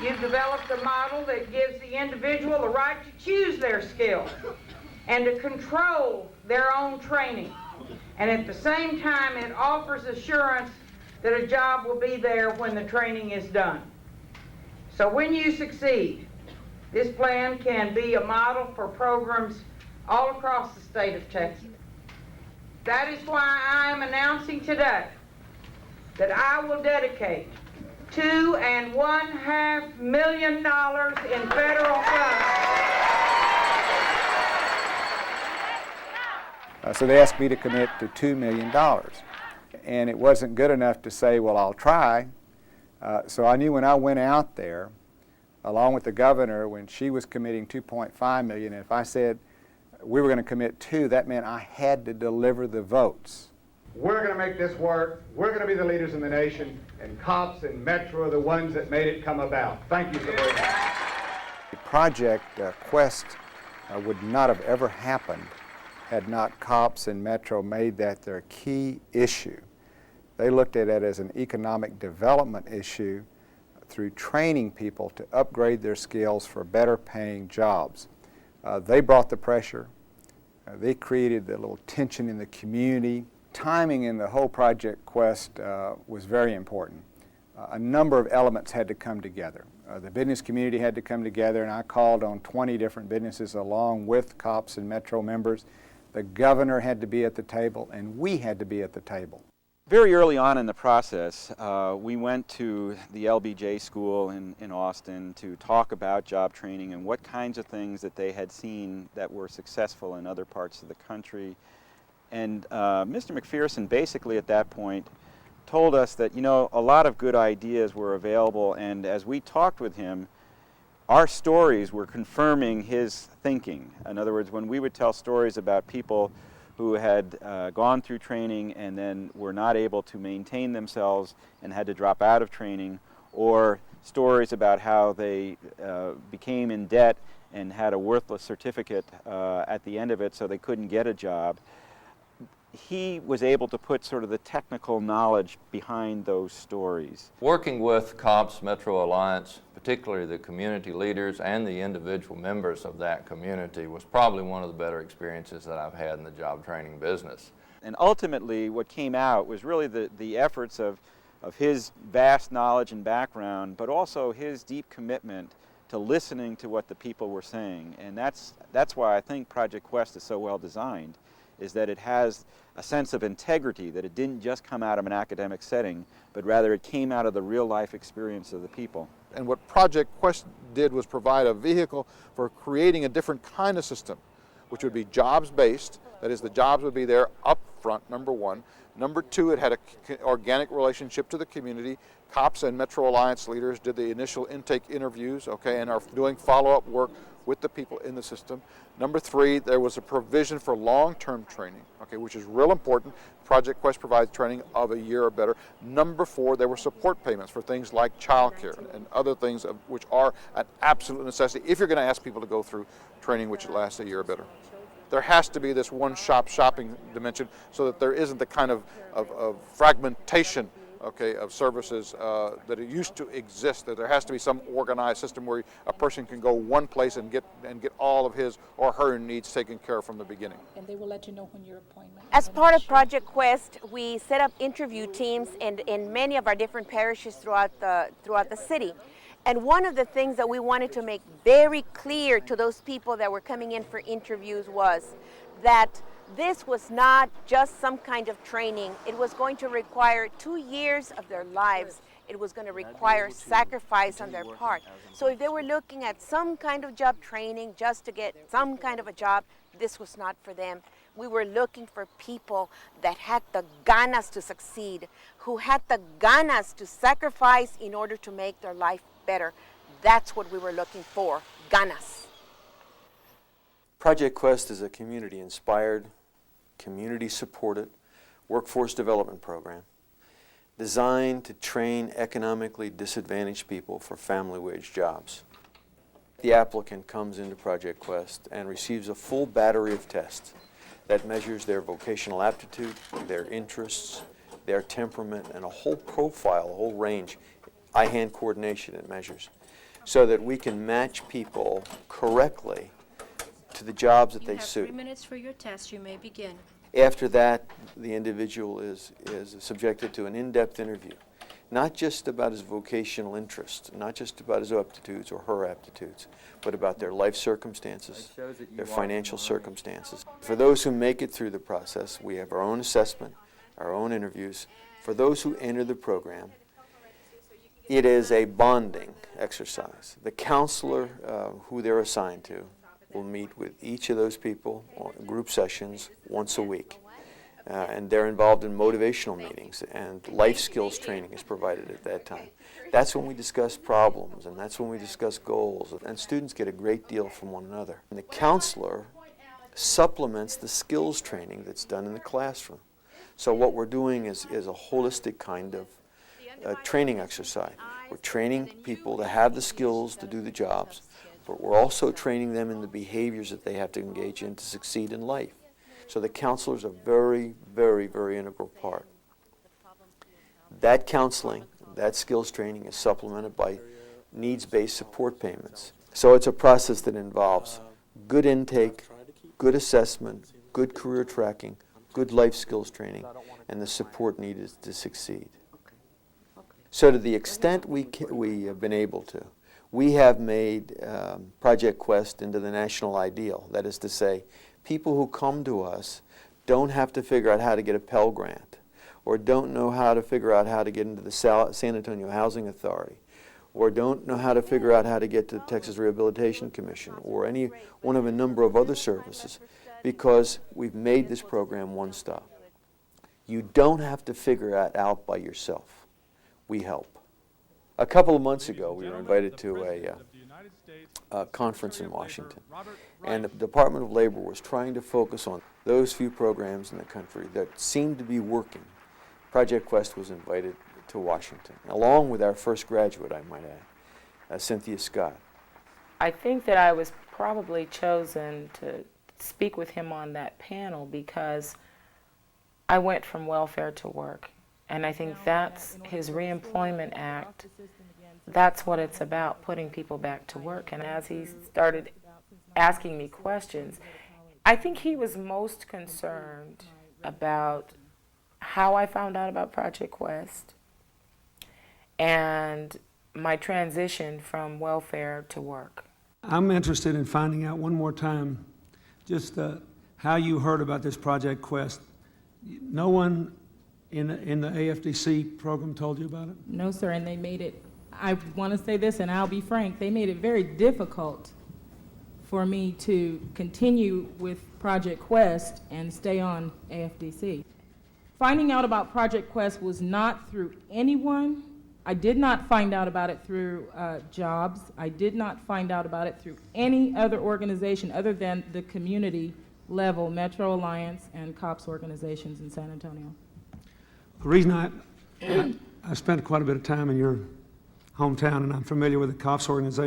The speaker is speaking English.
You've developed a model that gives the individual the right to choose their skills and to control their own training. And at the same time, it offers assurance that a job will be there when the training is done. So when you succeed, this plan can be a model for programs all across the state of Texas. That is why I am announcing today that I will dedicate $2.5 million in federal funds. So they asked me to commit to $2 million. And it wasn't good enough to say, well, I'll try. So I knew when I went out there, along with the governor, when she was committing $2.5 million, and if I said we were going to commit $2 million, that meant I had to deliver the votes. We're going to make this work. We're going to be the leaders in the nation, and cops and Metro are the ones that made it come about. Thank you so very much. The Project Quest would not have ever happened had not cops and Metro made that their key issue. They looked at it as an economic development issue through training people to upgrade their skills for better paying jobs. They brought the pressure. They created the little tension in the community. Timing in the whole Project Quest was very important. A number of elements had to come together. The business community had to come together, and I called on 20 different businesses along with cops and Metro members. The governor had to be at the table, and we had to be at the table. Very early on in the process, we went to the LBJ school in Austin to talk about job training and what kinds of things that they had seen that were successful in other parts of the country. And Mr. McPherson basically at that point told us that, you know, a lot of good ideas were available, and as we talked with him, our stories were confirming his thinking. In other words, when we would tell stories about people who had gone through training and then were not able to maintain themselves and had to drop out of training, or stories about how they became in debt and had a worthless certificate at the end of it so they couldn't get a job, he was able to put sort of the technical knowledge behind those stories. Working with COPS Metro Alliance, particularly the community leaders and the individual members of that community, was probably one of the better experiences that I've had in the job training business. And ultimately what came out was really the efforts of his vast knowledge and background, but also his deep commitment to listening to what the people were saying. And that's why I think Project Quest is so well designed, is that it has a sense of integrity, that it didn't just come out of an academic setting, but rather it came out of the real life experience of the people. And what Project Quest did was provide a vehicle for creating a different kind of system, which would be jobs-based. That is, the jobs would be there up front, number one. Number two, it had an organic relationship to the community. COPS and Metro Alliance leaders did the initial intake interviews, okay, and are doing follow-up work with the people in the system. Number three, there was a provision for long-term training, okay, which is real important. Project Quest provides training of a year or better. Number four, there were support payments for things like childcare and other things which are an absolute necessity if you're going to ask people to go through training which lasts a year or better. There has to be this one-shop shopping dimension so that there isn't the kind of fragmentation, okay, of services that it used to exist. That there has to be some organized system where a person can go one place and get all of his or her needs taken care of from the beginning. And they will let you know when your appointment. As part of Project Quest, we set up interview teams in many of our different parishes throughout the city. And one of the things that we wanted to make very clear to those people that were coming in for interviews was that this was not just some kind of training. It was going to require 2 years of their lives. It was going to require sacrifice on their part. So if they were looking at some kind of job training just to get some kind of a job, this was not for them. We were looking for people that had the ganas to succeed, who had the ganas to sacrifice in order to make their life better. That's what we were looking for, ganas. Project Quest is a community-inspired, community-supported workforce development program designed to train economically disadvantaged people for family wage jobs. The applicant comes into Project Quest and receives a full battery of tests that measures their vocational aptitude, their interests, their temperament, and a whole profile, a whole range. Eye-hand coordination it measures. so that we can match people correctly to the jobs that they You have suit. 3 minutes for your test. You may begin. After that, the individual is subjected to an in-depth interview, not just about his vocational interest, not just about his aptitudes or her aptitudes, but about their life circumstances, their financial circumstances. For those who make it through the process, we have our own assessment, our own interviews. For those who enter the program, it is a bonding exercise. The counselor who they're assigned to will meet with each of those people on group sessions once a week. And they're involved in motivational meetings, and life skills training is provided at that time. That's when we discuss problems, and that's when we discuss goals, and students get a great deal from one another. And the counselor supplements the skills training that's done in the classroom. So what we're doing is a holistic kind of training exercise. We're training people to have the skills to do the jobs, but we're also training them in the behaviors that they have to engage in to succeed in life. So the counselor is a very, very, very integral part. That counseling, that skills training is supplemented by needs-based support payments. So it's a process that involves good intake, good assessment, good career tracking, good life skills training, and the support needed to succeed. So to the extent we have been able to, we have made Project Quest into the national ideal. That is to say, people who come to us don't have to figure out how to get a Pell Grant, or don't know how to figure out how to get into the San Antonio Housing Authority, or don't know how to figure out how to get to the Texas Rehabilitation Commission, or any one of a number of other services, because we've made this program one stop. You don't have to figure it out by yourself. We help. A couple of months ago, we were invited to a conference in Washington, and the Department of Labor was trying to focus on those few programs in the country that seemed to be working. Project Quest was invited to Washington, along with our first graduate, I might add, Cynthia Scott. I think that I was probably chosen to speak with him on that panel because I went from welfare to work. And I think that's his Reemployment Act. That's what it's about, putting people back to work. And as he started asking me questions, I think he was most concerned about how I found out about Project Quest and my transition from welfare to work. I'm interested in finding out one more time just how you heard about this Project Quest. No one in the AFDC program told you about it? No, sir, and they made it, I want to say this, and I'll be frank, they made it very difficult for me to continue with Project Quest and stay on AFDC. Finding out about Project Quest was not through anyone. I did not find out about it through jobs. I did not find out about it through any other organization other than the community level Metro Alliance and COPS organizations in San Antonio. The reason I spent quite a bit of time in your hometown, and I'm familiar with the COPS organization.